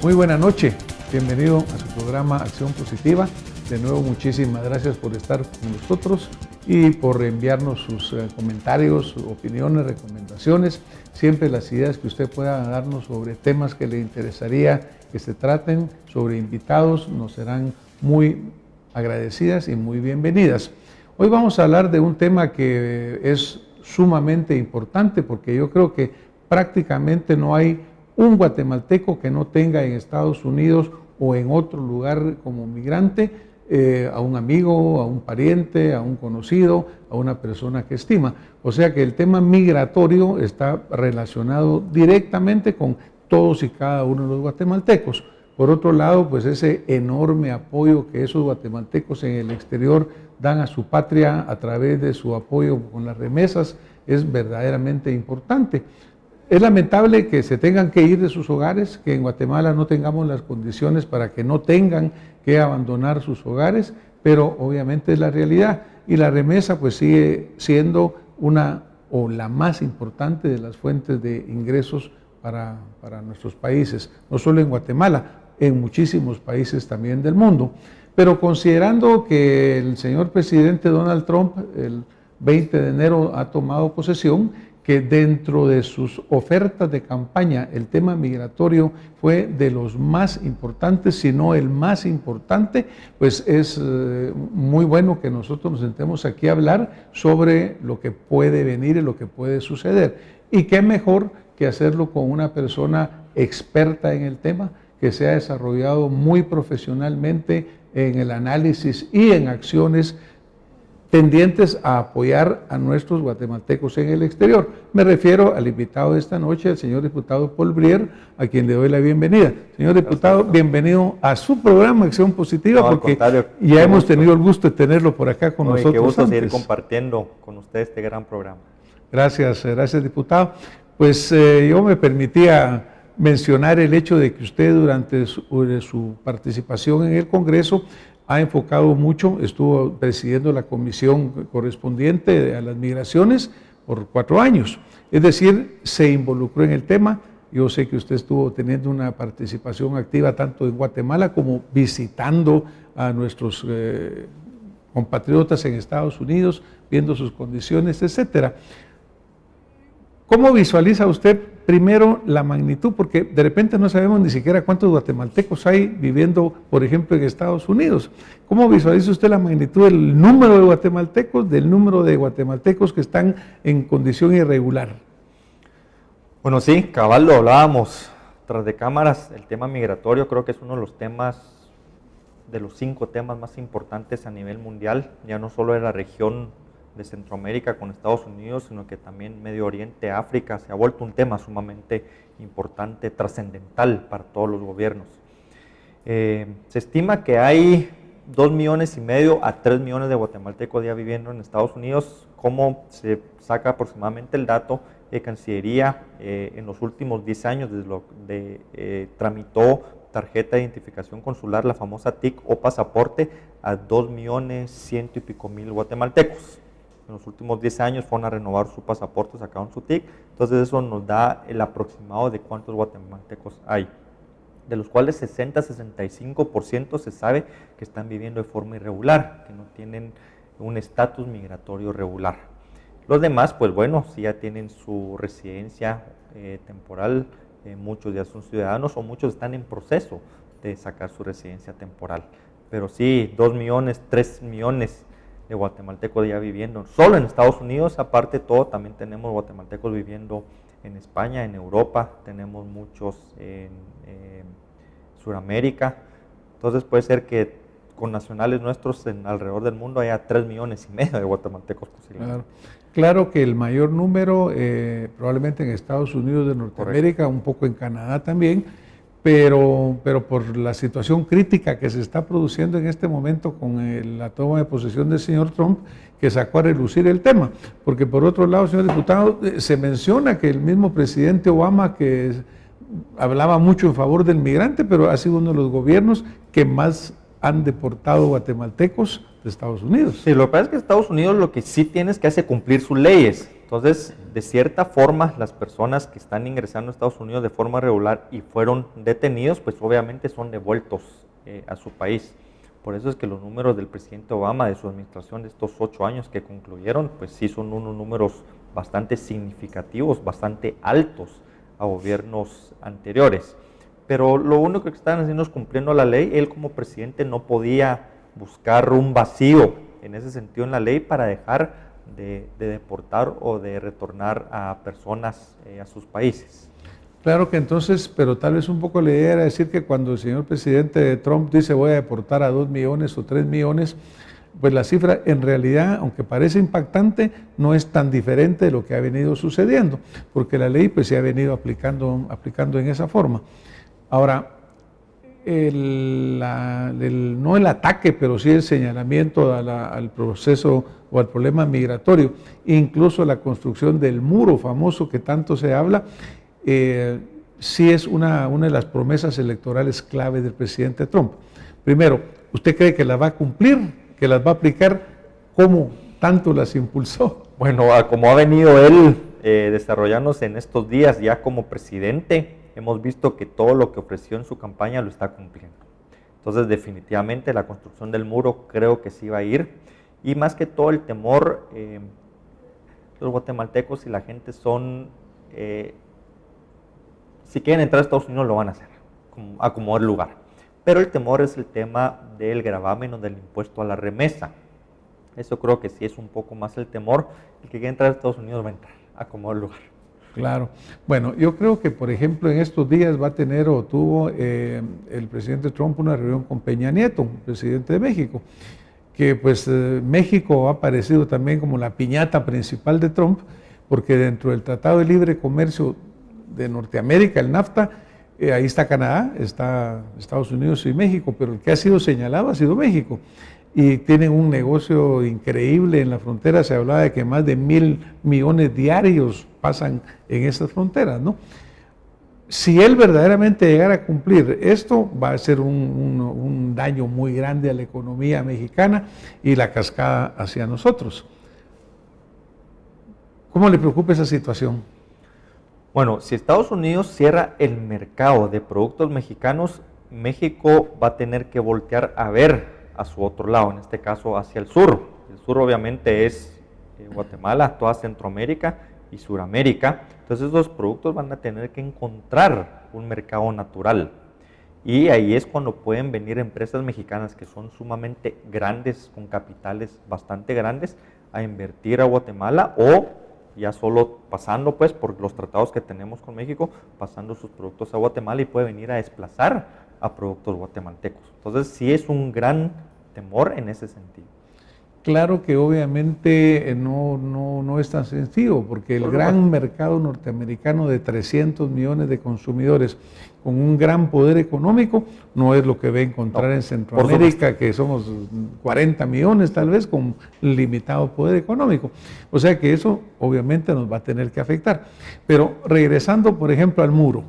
Muy buena noche, bienvenido a su programa Acción Positiva. De nuevo, muchísimas gracias por estar con nosotros y por enviarnos sus comentarios, opiniones, recomendaciones. Siempre las ideas que usted pueda darnos sobre temas que le interesaría que se traten, sobre invitados, nos serán muy agradecidas y muy bienvenidas. Hoy vamos a hablar de un tema que es sumamente importante porque yo creo que prácticamente no hay un guatemalteco que no tenga en Estados Unidos o en otro lugar como migrante a un amigo, a un pariente, a un conocido, a una persona que estima. O sea que el tema migratorio está relacionado directamente con todos y cada uno de los guatemaltecos. Por otro lado, pues ese enorme apoyo que esos guatemaltecos en el exterior dan a su patria a través de su apoyo con las remesas es verdaderamente importante. Es lamentable que se tengan que ir de sus hogares, que en Guatemala no tengamos las condiciones para que no tengan que abandonar sus hogares, pero obviamente es la realidad. Y la remesa pues sigue siendo una o la más importante de las fuentes de ingresos para nuestros países, no solo en Guatemala, en muchísimos países también del mundo. Pero considerando que el señor presidente Donald Trump el 20 de enero ha tomado posesión, que dentro de sus ofertas de campaña el tema migratorio fue de los más importantes, si no el más importante, pues es muy bueno que nosotros nos sentemos aquí a hablar sobre lo que puede venir y lo que puede suceder. Y qué mejor que hacerlo con una persona experta en el tema, que se ha desarrollado muy profesionalmente en el análisis y en acciones tendientes a apoyar a nuestros guatemaltecos en el exterior. Me refiero al invitado de esta noche, el señor diputado Paul Brier, a quien le doy la bienvenida. Señor diputado, bienvenido a su programa Acción Positiva, porque ya hemos tenido el gusto de tenerlo por acá con nosotros. Qué gusto seguir compartiendo con usted este gran programa. Gracias, gracias diputado. Pues yo me permitía mencionar el hecho de que usted durante su participación en el Congreso ha enfocado mucho, estuvo presidiendo la comisión correspondiente a las migraciones por 4 años. Es decir, se involucró en el tema. Yo sé que usted estuvo teniendo una participación activa tanto en Guatemala como visitando a nuestros compatriotas en Estados Unidos, viendo sus condiciones, etcétera. ¿Cómo visualiza usted primero la magnitud? Porque de repente no sabemos ni siquiera cuántos guatemaltecos hay viviendo, por ejemplo, en Estados Unidos. ¿Cómo visualiza usted la magnitud del número de guatemaltecos, del número de guatemaltecos que están en condición irregular? Bueno, sí, cabal, lo hablábamos tras de cámaras. El tema migratorio creo que es uno de los temas, de los 5 temas más importantes a nivel mundial, ya no solo de la región de Centroamérica con Estados Unidos, sino que también Medio Oriente, África, se ha vuelto un tema sumamente importante, trascendental para todos los gobiernos. Se estima que hay 2,5 millones a 3 millones de guatemaltecos ya viviendo en Estados Unidos. ¿Cómo se saca aproximadamente el dato? Cancillería en los últimos 10 años desde tramitó tarjeta de identificación consular, la famosa TIC o pasaporte, a 2,100,000 y pico guatemaltecos. En los últimos 10 años fueron a renovar su pasaporte, sacaron su TIC, entonces eso nos da el aproximado de cuántos guatemaltecos hay, de los cuales 60-65% se sabe que están viviendo de forma irregular, que no tienen un estatus migratorio regular. Los demás, pues bueno, sí ya tienen su residencia temporal, muchos ya son ciudadanos o muchos están en proceso de sacar su residencia temporal. Pero sí, 2 millones, 3 millones de guatemaltecos ya viviendo solo en Estados Unidos. Aparte de todo, también tenemos guatemaltecos viviendo en España, en Europa, tenemos muchos en Sudamérica. Entonces puede ser que con nacionales nuestros alrededor del mundo haya 3,5 millones de guatemaltecos posiblemente. Claro que el mayor número probablemente en Estados Unidos de Norteamérica, correcto, un poco en Canadá también, pero por la situación crítica que se está produciendo en este momento con la toma de posesión del señor Trump, que sacó a relucir el tema. Porque por otro lado, señor diputado, se menciona que el mismo presidente Obama, que hablaba mucho en favor del migrante, pero ha sido uno de los gobiernos que más han deportado guatemaltecos de Estados Unidos. Sí, lo que pasa es que Estados Unidos lo que sí tiene es que hace cumplir sus leyes. Entonces, de cierta forma, las personas que están ingresando a Estados Unidos de forma regular y fueron detenidos, pues obviamente son devueltos a su país. Por eso es que los números del presidente Obama, de su administración de estos 8 años que concluyeron, pues sí son unos números bastante significativos, bastante altos a gobiernos anteriores. Pero lo único que están haciendo es cumpliendo la ley. Él como presidente no podía buscar un vacío en ese sentido en la ley para dejar de deportar o de retornar a personas a sus países. Claro que entonces, pero tal vez un poco la idea era decir que cuando el señor presidente Trump dice voy a deportar a 2 millones o 3 millones, pues la cifra en realidad, aunque parece impactante, no es tan diferente de lo que ha venido sucediendo, porque la ley pues se ha venido aplicando en esa forma. Ahora, no el ataque, pero sí el señalamiento al proceso o al problema migratorio, incluso la construcción del muro famoso que tanto se habla, sí es una de las promesas electorales clave del presidente Trump. Primero, ¿usted cree que las va a cumplir, que las va a aplicar? ¿Cómo tanto las impulsó? Bueno, como ha venido él desarrollándose en estos días ya como presidente, hemos visto que todo lo que ofreció en su campaña lo está cumpliendo. Entonces, definitivamente la construcción del muro creo que sí va a ir. Y más que todo el temor, los guatemaltecos y la gente son, si quieren entrar a Estados Unidos lo van a hacer, acomodar lugar. Pero el temor es el tema del gravamen o del impuesto a la remesa. Eso creo que sí es un poco más el temor. El que quiere entrar a Estados Unidos va a entrar, acomodar lugar. Claro. Bueno, yo creo que, por ejemplo, en estos días va a tener o tuvo el presidente Trump una reunión con Peña Nieto, presidente de México, que pues México ha aparecido también como la piñata principal de Trump, porque dentro del Tratado de Libre Comercio de Norteamérica, el NAFTA, ahí está Canadá, está Estados Unidos y México, pero el que ha sido señalado ha sido México. Y tienen un negocio increíble en la frontera. Se hablaba de que más de 1,000 millones diarios pasan en esas fronteras, ¿no? Si él verdaderamente llegara a cumplir esto, va a ser un daño muy grande a la economía mexicana y la cascada hacia nosotros. ¿Cómo le preocupa esa situación? Bueno, si Estados Unidos cierra el mercado de productos mexicanos, México va a tener que voltear a ver a su otro lado, en este caso hacia el sur. El sur obviamente es Guatemala, toda Centroamérica y Suramérica. Entonces esos productos van a tener que encontrar un mercado natural. Y ahí es cuando pueden venir empresas mexicanas que son sumamente grandes, con capitales bastante grandes, a invertir a Guatemala o ya solo pasando pues por los tratados que tenemos con México, pasando sus productos a Guatemala y puede venir a desplazar a productos guatemaltecos. Entonces sí es un gran temor en ese sentido. Claro que obviamente no es tan sencillo, porque el gran mercado norteamericano de 300 millones de consumidores con un gran poder económico no es lo que va a encontrar en Centroamérica, que somos 40 millones tal vez con limitado poder económico. O sea que eso obviamente nos va a tener que afectar. Pero regresando, por ejemplo, al muro,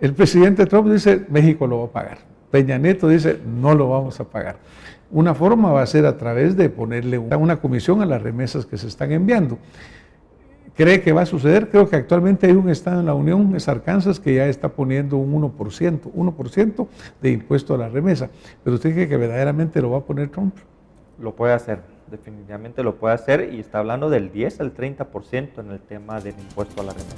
el presidente Trump dice México lo va a pagar. Peña Nieto dice no lo vamos a pagar. Una forma va a ser a través de ponerle una comisión a las remesas que se están enviando. ¿Cree que va a suceder? Creo que actualmente hay un estado en la Unión, es Arkansas, que ya está poniendo un 1% de impuesto a la remesa. Pero usted cree que verdaderamente lo va a poner Trump. Lo puede hacer, definitivamente lo puede hacer, y está hablando del 10 al 30% en el tema del impuesto a la remesa.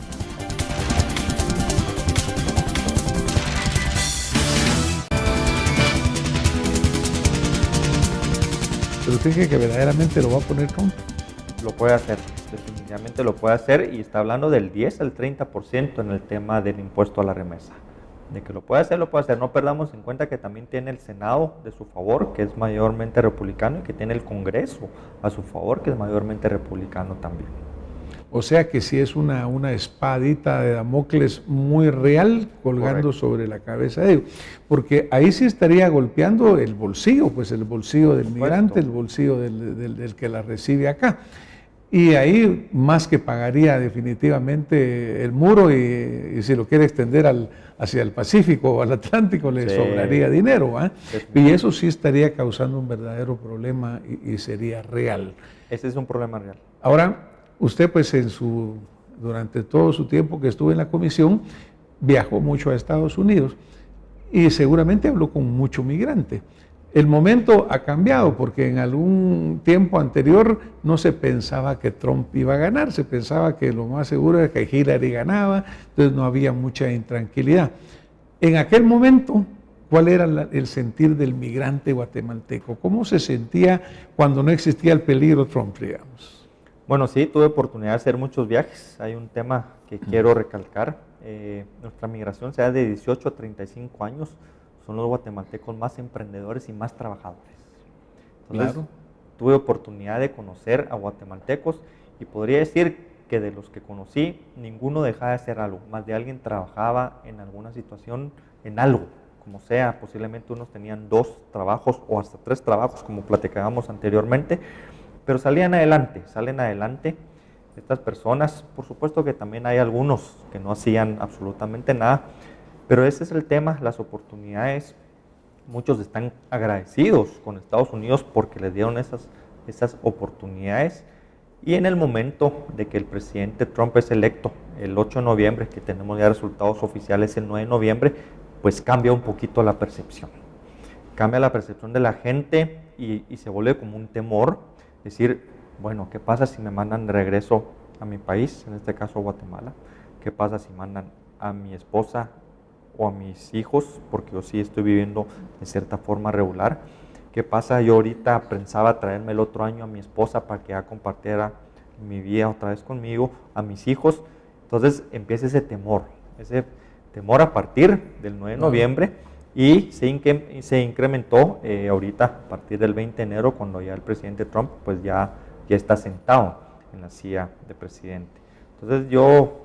¿Pero usted cree que verdaderamente lo va a poner Trump? Lo puede hacer, definitivamente lo puede hacer, y está hablando del 10 al 30% en el tema del impuesto a la remesa. De que lo puede hacer, lo puede hacer. No perdamos en cuenta que también tiene el Senado de su favor, que es mayormente republicano, y que tiene el Congreso a su favor, que es mayormente republicano también. O sea que sí es una espadita de Damocles muy real colgando Correcto. Sobre la cabeza de ellos. Porque ahí sí estaría golpeando el bolsillo, pues el bolsillo del migrante, el bolsillo del que la recibe acá. Y ahí más que pagaría definitivamente el muro, y si lo quiere extender hacia el Pacífico o al Atlántico le sobraría dinero. Y eso sí estaría causando un verdadero problema y sería real. Ese es un problema real. Ahora, usted pues durante todo su tiempo que estuvo en la comisión, viajó mucho a Estados Unidos y seguramente habló con mucho migrante. El momento ha cambiado porque en algún tiempo anterior no se pensaba que Trump iba a ganar, se pensaba que lo más seguro era que Hillary ganaba, entonces no había mucha intranquilidad. En aquel momento, ¿cuál era el sentir del migrante guatemalteco? ¿Cómo se sentía cuando no existía el peligro Trump, digamos? Bueno, sí, tuve oportunidad de hacer muchos viajes. Hay un tema que quiero recalcar. Nuestra migración, sea de 18 a 35 años, son los guatemaltecos más emprendedores y más trabajadores. Entonces, claro, tuve oportunidad de conocer a guatemaltecos y podría decir que de los que conocí, ninguno dejaba de hacer algo, más de alguien trabajaba en alguna situación, en algo, como sea. Posiblemente unos tenían 2 trabajos o hasta 3 trabajos, como platicábamos anteriormente, pero salen adelante. Estas personas, por supuesto que también hay algunos que no hacían absolutamente nada, pero ese es el tema, las oportunidades. Muchos están agradecidos con Estados Unidos porque les dieron esas oportunidades. Y en el momento de que el presidente Trump es electo, el 8 de noviembre, que tenemos ya resultados oficiales el 9 de noviembre, pues cambia un poquito la percepción. Cambia la percepción de la gente y se vuelve como un temor. Decir, bueno, ¿qué pasa si me mandan de regreso a mi país, en este caso Guatemala? ¿Qué pasa si mandan a mi esposa o a mis hijos? Porque yo sí estoy viviendo de cierta forma regular. ¿Qué pasa? Yo ahorita pensaba traerme el otro año a mi esposa para que ya compartiera mi vida otra vez conmigo, a mis hijos. Entonces empieza ese temor a partir del 9 de noviembre y se incrementó ahorita a partir del 20 de enero, cuando ya el presidente Trump pues ya está sentado en la silla de presidente. Entonces yo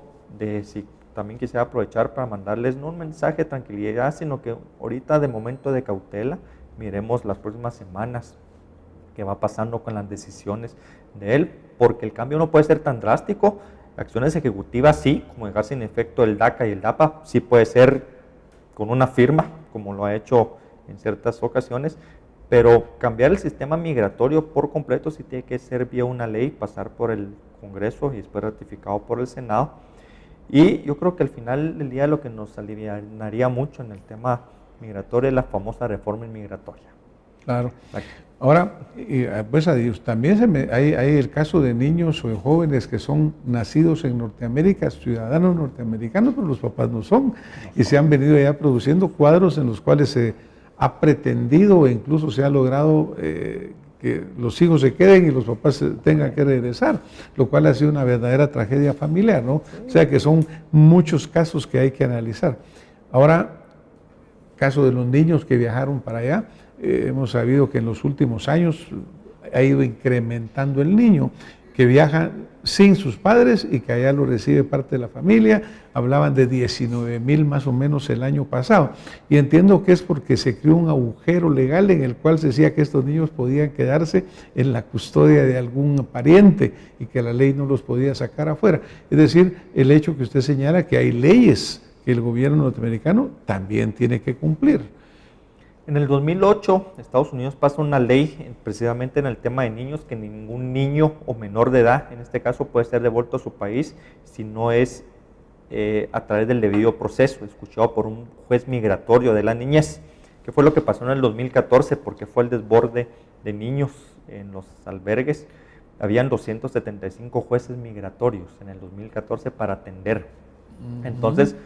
también quisiera aprovechar para mandarles no un mensaje de tranquilidad, sino que ahorita de momento de cautela, miremos las próximas semanas qué va pasando con las decisiones de él, porque el cambio no puede ser tan drástico. Acciones ejecutivas sí, como dejar sin efecto el DACA y el DAPA, sí puede ser con una firma, como lo ha hecho en ciertas ocasiones, pero cambiar el sistema migratorio por completo sí tiene que ser vía una ley, pasar por el Congreso y después ratificado por el Senado. Y yo creo que al final del día lo que nos aliviaría mucho en el tema migratorio es la famosa reforma inmigratoria. Claro. Ahora, pues a Dios, también hay el caso de niños o de jóvenes que son nacidos en Norteamérica, ciudadanos norteamericanos, pero los papás no son, y se han venido ya produciendo cuadros en los cuales se ha pretendido e incluso se ha logrado que los hijos se queden y los papás tengan que regresar, lo cual ha sido una verdadera tragedia familiar, ¿no? O sea que son muchos casos que hay que analizar. Ahora, caso de los niños que viajaron para allá, hemos sabido que en los últimos años ha ido incrementando el niño que viaja sin sus padres y que allá lo recibe parte de la familia. Hablaban de 19,000 más o menos el año pasado. Y entiendo que es porque se creó un agujero legal en el cual se decía que estos niños podían quedarse en la custodia de algún pariente y que la ley no los podía sacar afuera. Es decir, el hecho que usted señala que hay leyes que el gobierno norteamericano también tiene que cumplir. En el 2008, Estados Unidos pasa una ley precisamente en el tema de niños, que ningún niño o menor de edad, en este caso, puede ser devuelto a su país si no es a través del debido proceso, escuchado por un juez migratorio de la niñez. ¿Qué fue lo que pasó en el 2014? Porque fue el desborde de niños en los albergues. Habían 275 jueces migratorios en el 2014 para atender. Entonces,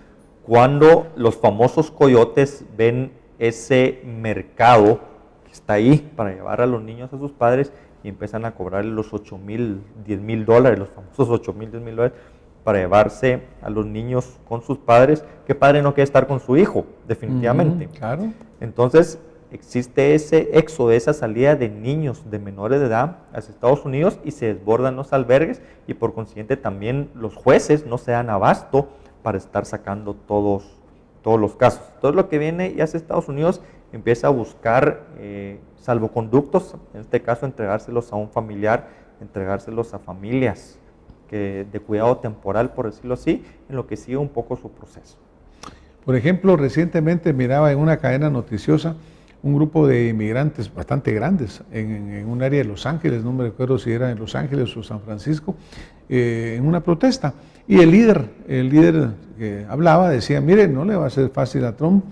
cuando los famosos coyotes ven ese mercado que está ahí para llevar a los niños a sus padres y empiezan a cobrar los 8,000, 10,000 dólares, los famosos 8,000, 10,000 dólares para llevarse a los niños con sus padres. ¿Qué padre no quiere estar con su hijo? Definitivamente. Claro. Entonces existe ese éxodo, esa salida de niños de menores de edad hacia Estados Unidos y se desbordan los albergues y por consiguiente también los jueces no se dan abasto para estar sacando todos los casos. Todo lo que viene y hace Estados Unidos empieza a buscar salvoconductos, en este caso entregárselos a un familiar, entregárselos a familias de cuidado temporal, por decirlo así, en lo que sigue un poco su proceso. Por ejemplo, recientemente miraba en una cadena noticiosa un grupo de inmigrantes bastante grandes en un área de Los Ángeles, no me recuerdo si era en Los Ángeles o San Francisco, en una protesta. Y el líder que hablaba decía, mire, no le va a ser fácil a Trump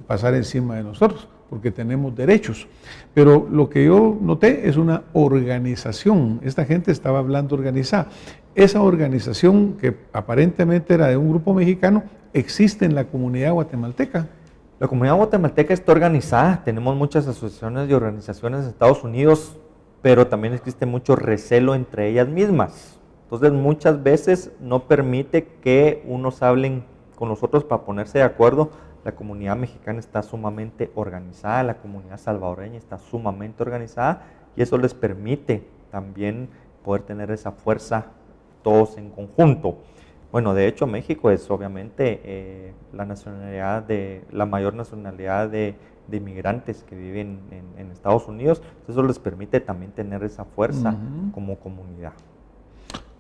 pasar encima de nosotros, porque tenemos derechos. Pero lo que yo noté es una organización. Esta gente estaba hablando organizada. Esa organización, que aparentemente era de un grupo mexicano, existe en la comunidad guatemalteca. La comunidad guatemalteca está organizada, tenemos muchas asociaciones y organizaciones en Estados Unidos, pero también existe mucho recelo entre ellas mismas. Entonces muchas veces no permite que unos hablen con los otros para ponerse de acuerdo. La comunidad mexicana está sumamente organizada, la comunidad salvadoreña está sumamente organizada y eso les permite también poder tener esa fuerza todos en conjunto. Bueno, de hecho México es obviamente la mayor nacionalidad de inmigrantes que viven en Estados Unidos, eso les permite también tener esa fuerza como comunidad.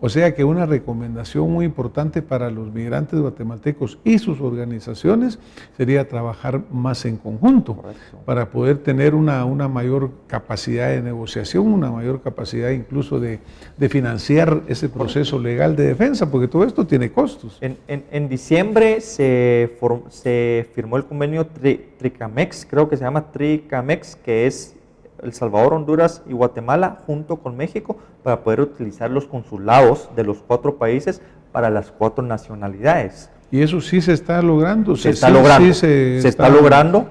O sea que una recomendación muy importante para los migrantes guatemaltecos y sus organizaciones sería trabajar más en conjunto. Correcto. Para poder tener una mayor capacidad de negociación, una mayor capacidad incluso de financiar ese proceso legal de defensa, porque todo esto tiene costos. En diciembre se firmó el convenio TRICAMEX, creo que se llama TRICAMEX, que es El Salvador, Honduras y Guatemala junto con México para poder utilizar los consulados de los 4 países para las 4 nacionalidades. ¿Y eso sí se está logrando? Se está logrando.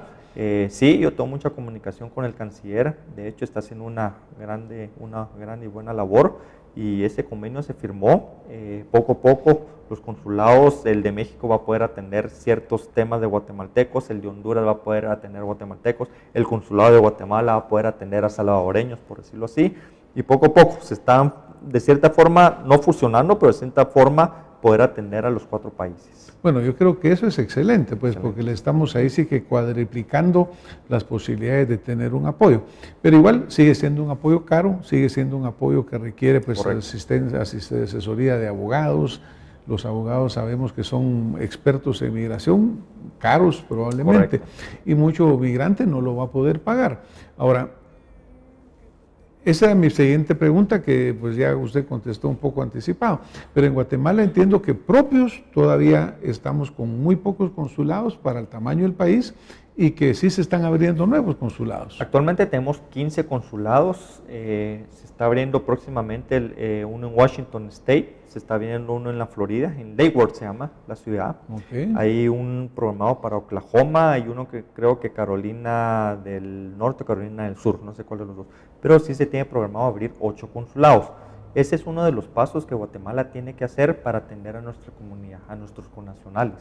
Sí, yo tengo mucha comunicación con el canciller, de hecho está haciendo una gran y buena labor y ese convenio se firmó. Poco a poco los consulados, el de México va a poder atender ciertos temas de guatemaltecos, el de Honduras va a poder atender guatemaltecos, el consulado de Guatemala va a poder atender a salvadoreños, por decirlo así, y poco a poco se están de cierta forma no fusionando, pero de cierta forma poder atender a los 4 países. Bueno, yo creo que eso es excelente, pues, porque le estamos ahí sí que cuadriplicando las posibilidades de tener un apoyo. Pero igual sigue siendo un apoyo caro, sigue siendo un apoyo que requiere pues asesoría de abogados. Los abogados sabemos que son expertos en migración, caros probablemente, y mucho migrante no lo va a poder pagar. Ahora, esa es mi siguiente pregunta, que pues ya usted contestó un poco anticipado, pero en Guatemala entiendo que propios todavía estamos con muy pocos consulados para el tamaño del país y que sí se están abriendo nuevos consulados. Actualmente tenemos 15 consulados, se está abriendo próximamente uno en Washington State, se está abriendo uno en la Florida, en Lake Worth se llama la ciudad. Hay un programado para Oklahoma, hay uno que creo que Carolina del Norte, Carolina del Sur, no sé cuál de los dos, pero sí se tiene programado abrir 8 consulados. Ese es uno de los pasos que Guatemala tiene que hacer para atender a nuestra comunidad, a nuestros connacionales.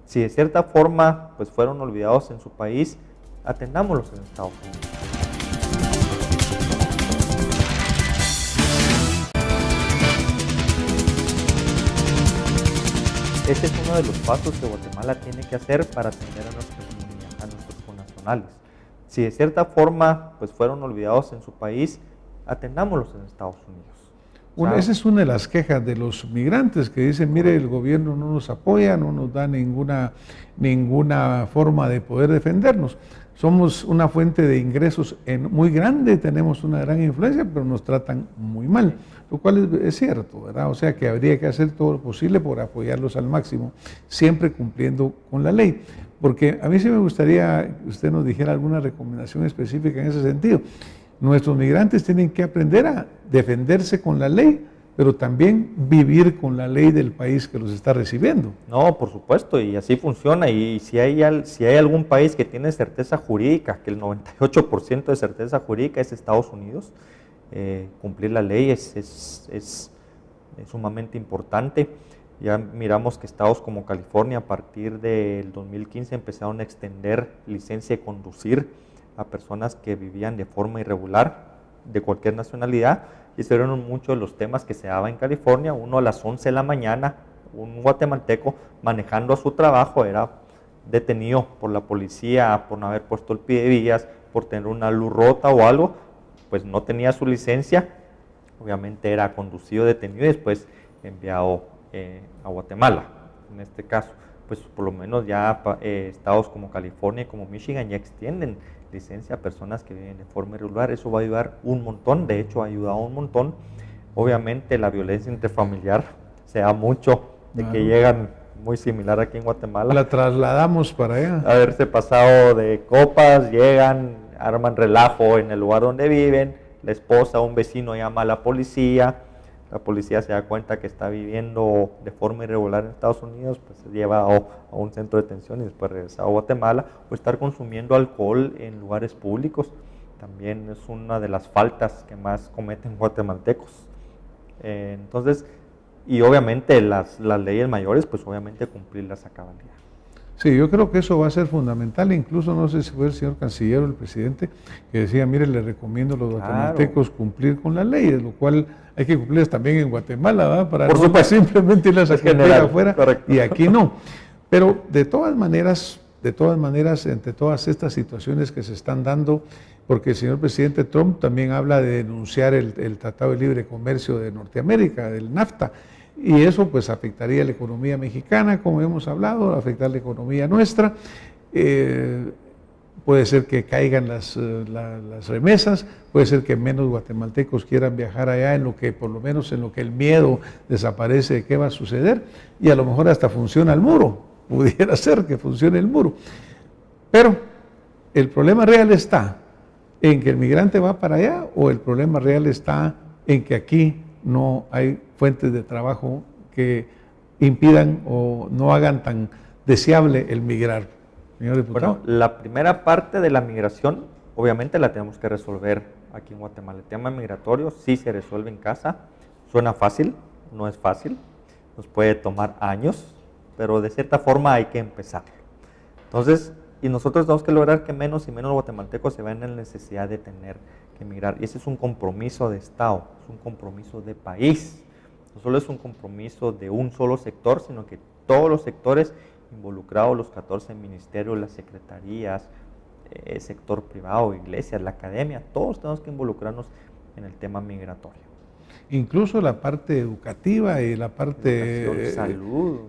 Si de cierta forma pues fueron olvidados en su país, atendámoslos en Estados Unidos. Ese es uno de los pasos que Guatemala tiene que hacer para atender a nuestra comunidad, a nuestros connacionales. Si de cierta forma pues fueron olvidados en su país, atendámoslos en Estados Unidos. Bueno, esa es una de las quejas de los migrantes que dicen, mire, el gobierno no nos apoya, no nos da ninguna forma de poder defendernos. Somos una fuente de ingresos muy grande, tenemos una gran influencia, pero nos tratan muy mal, lo cual es cierto, ¿verdad? O sea que habría que hacer todo lo posible por apoyarlos al máximo, siempre cumpliendo con la ley. Porque a mí sí me gustaría que usted nos dijera alguna recomendación específica en ese sentido. Nuestros migrantes tienen que aprender a defenderse con la ley, pero también vivir con la ley del país que los está recibiendo. No, por supuesto, y así funciona. Y si hay algún país que tiene certeza jurídica, que el 98% de certeza jurídica es Estados Unidos, cumplir la ley es sumamente importante. Ya miramos que estados como California a partir del 2015 empezaron a extender licencia de conducir a personas que vivían de forma irregular, de cualquier nacionalidad, y se vieron muchos de los temas que se daban en California. Uno a las 11 de la mañana, un guatemalteco manejando a su trabajo era detenido por la policía por no haber puesto el pie de vías, por tener una luz rota o algo, pues no tenía su licencia, obviamente era conducido, detenido y después enviado a Guatemala, en este caso. pues por lo menos ya estados como California y como Michigan ya extienden licencia a personas que viven de forma irregular. Eso va a ayudar un montón, de hecho ha ayudado un montón. Obviamente la violencia intrafamiliar se da mucho, de que llegan muy similar aquí en Guatemala. La trasladamos para allá. Haberse pasado de copas, llegan, arman relajo en el lugar donde viven, la esposa, un vecino llama a la policía se da cuenta que está viviendo de forma irregular en Estados Unidos, pues se lleva a un centro de detención y después regresa a Guatemala, o estar consumiendo alcohol en lugares públicos, también es una de las faltas que más cometen guatemaltecos. Entonces, y obviamente las leyes mayores, pues obviamente cumplirlas a cabalidad. Sí, yo creo que eso va a ser fundamental, incluso no sé si fue el señor canciller o el presidente que decía, mire, le recomiendo a los guatemaltecos cumplir con las leyes, lo cual hay que cumplirlas también en Guatemala, ¿verdad? Para por no supuesto, simplemente irlas a cumplir afuera, correcto. Y aquí no. Pero de todas maneras, entre todas estas situaciones que se están dando, porque el señor presidente Trump también habla de denunciar el Tratado de Libre Comercio de Norteamérica, del NAFTA, y eso pues afectaría la economía mexicana, como hemos hablado, afectar la economía nuestra, puede ser que caigan las remesas, puede ser que menos guatemaltecos quieran viajar allá, en lo que por lo menos en lo que el miedo desaparece de qué va a suceder, y a lo mejor hasta funciona el muro, pudiera ser que funcione el muro. Pero el problema real está en que el migrante va para allá, o el problema real está en que aquí no hay fuentes de trabajo que impidan o no hagan tan deseable el migrar. Señor diputado. Bueno, la primera parte de la migración, obviamente la tenemos que resolver aquí en Guatemala. El tema migratorio sí se resuelve en casa. Suena fácil, no es fácil. Nos puede tomar años, pero de cierta forma hay que empezar. Entonces, y nosotros tenemos que lograr que menos y menos guatemaltecos se vean en la necesidad de tener que emigrar. Y ese es un compromiso de Estado, es un compromiso de país. No solo es un compromiso de un solo sector, sino que todos los sectores involucrados, los 14 ministerios, las secretarías, sector privado, iglesias, la academia, todos tenemos que involucrarnos en el tema migratorio. Incluso la parte educativa y la parte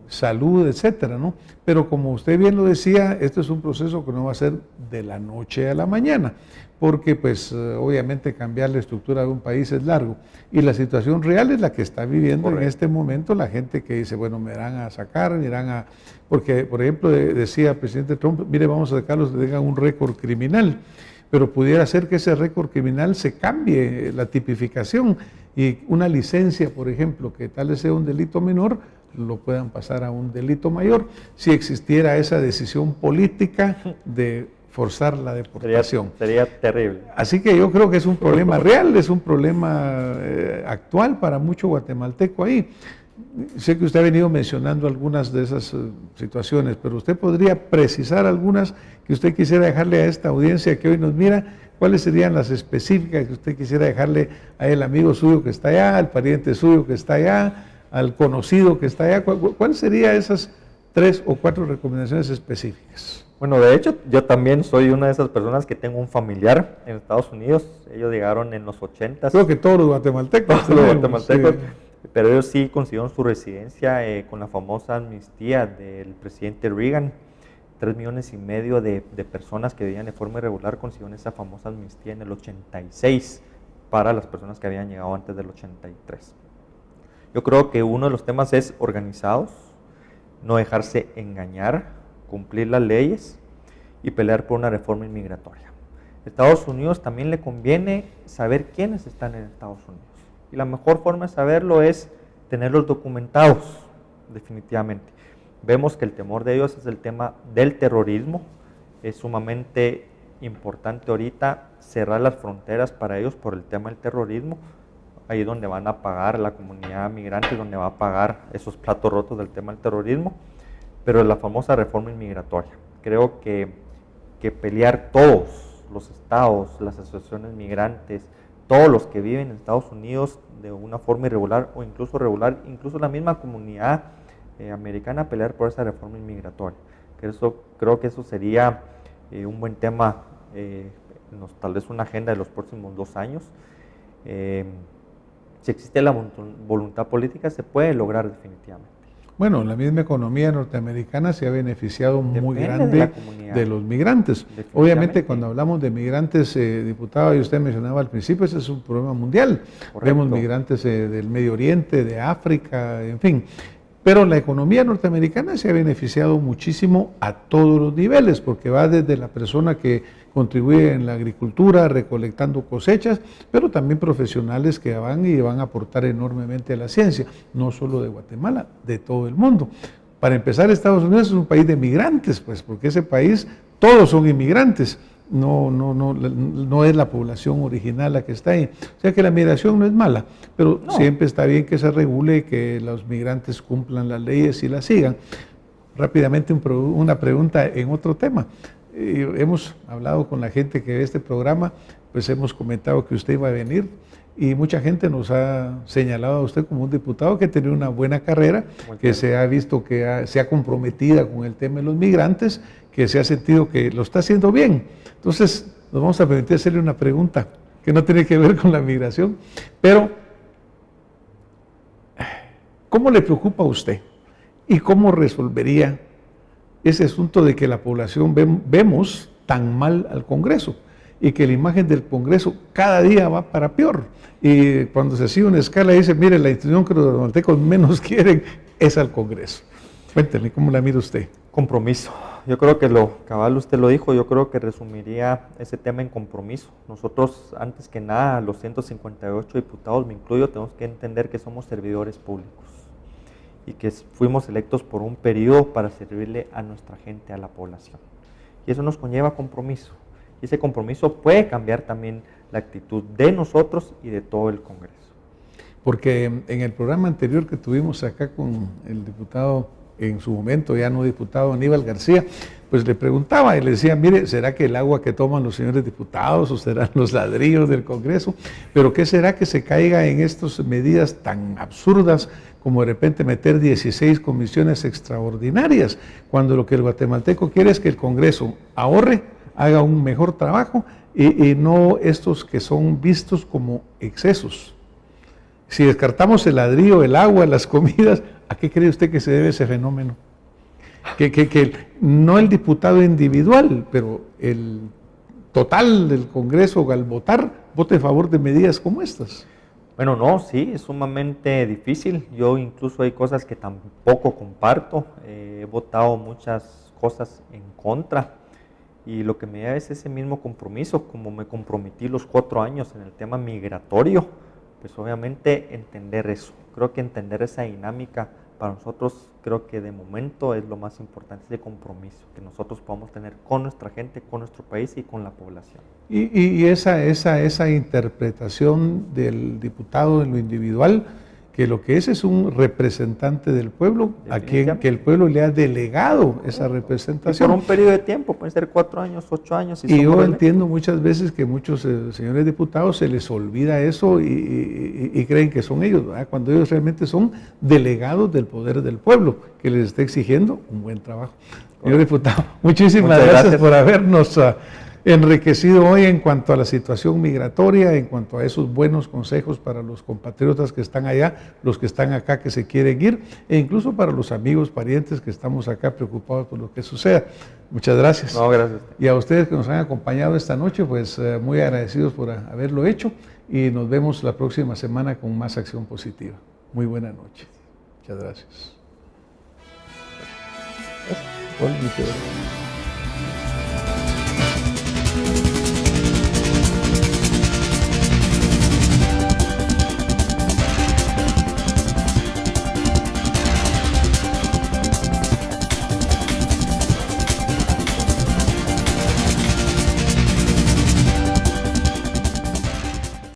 salud, etcétera, ¿no? Pero como usted bien lo decía, esto es un proceso que no va a ser de la noche a la mañana, porque pues obviamente cambiar la estructura de un país es largo, y la situación real es la que está viviendo en este momento la gente que dice, bueno, me irán a sacar, me irán a... Porque, por ejemplo, decía el presidente Trump, mire, vamos a sacarlos que tengan un récord criminal, pero pudiera ser que ese récord criminal se cambie la tipificación y una licencia, por ejemplo, que tal vez sea un delito menor, lo puedan pasar a un delito mayor, si existiera esa decisión política de forzar la deportación. Sería terrible. Así que yo creo que es un problema real, es un problema actual para mucho guatemalteco ahí. Sé que usted ha venido mencionando algunas de esas situaciones, pero usted podría precisar algunas que usted quisiera dejarle a esta audiencia que hoy nos mira. ¿Cuáles serían las específicas que usted quisiera dejarle a el amigo suyo que está allá, al pariente suyo que está allá, al conocido que está allá? ¿Cuáles serían esas 3 o 4 recomendaciones específicas? Bueno, de hecho, yo también soy una de esas personas que tengo un familiar en Estados Unidos. Ellos llegaron en los 80. Creo que todos los guatemaltecos. Todos los guatemaltecos. Sí. Pero ellos sí consiguieron su residencia con la famosa amnistía del presidente Reagan. 3,5 millones de personas que vivían de forma irregular consiguieron esa famosa amnistía en el 86 para las personas que habían llegado antes del 83. Yo creo que uno de los temas es organizados, no dejarse engañar, cumplir las leyes y pelear por una reforma inmigratoria. A Estados Unidos también le conviene saber quiénes están en Estados Unidos. Y la mejor forma de saberlo es tenerlos documentados, definitivamente. Vemos que el temor de ellos es el tema del terrorismo. Es sumamente importante ahorita cerrar las fronteras para ellos por el tema del terrorismo. Ahí es donde van a pagar la comunidad migrante, donde va a pagar esos platos rotos del tema del terrorismo. Pero la famosa reforma inmigratoria. Creo que pelear todos los estados, las asociaciones migrantes, todos los que viven en Estados Unidos de una forma irregular o incluso regular, incluso la misma comunidad americana, pelear por esa reforma inmigratoria. Creo que eso sería un buen tema, tal vez una agenda de los próximos 2 años. Si existe la voluntad política, se puede lograr definitivamente. Bueno, la misma economía norteamericana se ha beneficiado muy grande de los migrantes. Obviamente, cuando hablamos de migrantes, diputado, y usted mencionaba al principio, ese es un problema mundial. Correcto. Vemos migrantes del Medio Oriente, de África, en fin. Pero la economía norteamericana se ha beneficiado muchísimo a todos los niveles, porque va desde la persona que contribuye en la agricultura, recolectando cosechas, pero también profesionales que van y van a aportar enormemente a la ciencia, no solo de Guatemala, de todo el mundo. Para empezar, Estados Unidos es un país de migrantes, pues, porque ese país, todos son inmigrantes. No es la población original la que está ahí. O sea que la migración no es mala, pero siempre está bien que se regule y que los migrantes cumplan las leyes y las sigan. Rápidamente una pregunta en otro tema. Hemos hablado con la gente que ve este programa, pues hemos comentado que usted iba a venir y mucha gente nos ha señalado a usted como un diputado que tiene una buena carrera, que se ha visto que se ha comprometida con el tema de los migrantes, que se ha sentido que lo está haciendo bien. Entonces, nos vamos a permitir hacerle una pregunta que no tiene que ver con la migración, pero ¿cómo le preocupa a usted? ¿Y cómo resolvería ese asunto de que la población vemos tan mal al Congreso y que la imagen del Congreso cada día va para peor? Y cuando se sigue una escala dice, mire, la institución que los guatemaltecos menos quieren es al Congreso. Cuénteme, ¿cómo la mira usted? Compromiso. Yo creo que cabal usted lo dijo, yo creo que resumiría ese tema en compromiso. Nosotros, antes que nada, los 158 diputados, me incluyo, tenemos que entender que somos servidores públicos y que fuimos electos por un periodo para servirle a nuestra gente, a la población. Y eso nos conlleva compromiso. Y ese compromiso puede cambiar también la actitud de nosotros y de todo el Congreso. Porque en el programa anterior que tuvimos acá con el diputado, en su momento ya no diputado, Aníbal García, pues le preguntaba y le decía, mire, ¿será que el agua que toman los señores diputados o serán los ladrillos del Congreso? Pero ¿qué será que se caiga en estas medidas tan absurdas como de repente meter 16 comisiones extraordinarias, cuando lo que el guatemalteco quiere es que el Congreso ahorre, haga un mejor trabajo y no estos que son vistos como excesos? Si descartamos el ladrillo, el agua, las comidas, ¿a qué cree usted que se debe ese fenómeno? Que no el diputado individual, pero el total del Congreso al votar, vote a favor de medidas como estas. Bueno, no, sí, es sumamente difícil. Yo incluso hay cosas que tampoco comparto. He votado muchas cosas en contra. Y lo que me da es ese mismo compromiso, como me comprometí los 4 años en el tema migratorio, pues obviamente entender eso. Creo que entender esa dinámica para nosotros, creo que de momento es lo más importante, ese compromiso que nosotros podamos tener con nuestra gente, con nuestro país y con la población. Y esa interpretación del diputado en lo individual, que lo que es un representante del pueblo, a quien que el pueblo le ha delegado esa representación. Y por un periodo de tiempo, pueden ser 4 años, 8 años. Y yo entiendo muchas veces que muchos señores diputados se les olvida eso y creen que son ellos, ¿verdad? Cuando ellos realmente son delegados del poder del pueblo, que les está exigiendo un buen trabajo. Señor diputado, muchísimas gracias por habernos enriquecido hoy en cuanto a la situación migratoria, en cuanto a esos buenos consejos para los compatriotas que están allá, los que están acá que se quieren ir, e incluso para los amigos, parientes que estamos acá preocupados por lo que suceda. Muchas gracias. No, gracias. Y a ustedes que nos han acompañado esta noche, pues muy agradecidos por haberlo hecho y nos vemos la próxima semana con más acción positiva. Muy buena noche. Muchas gracias.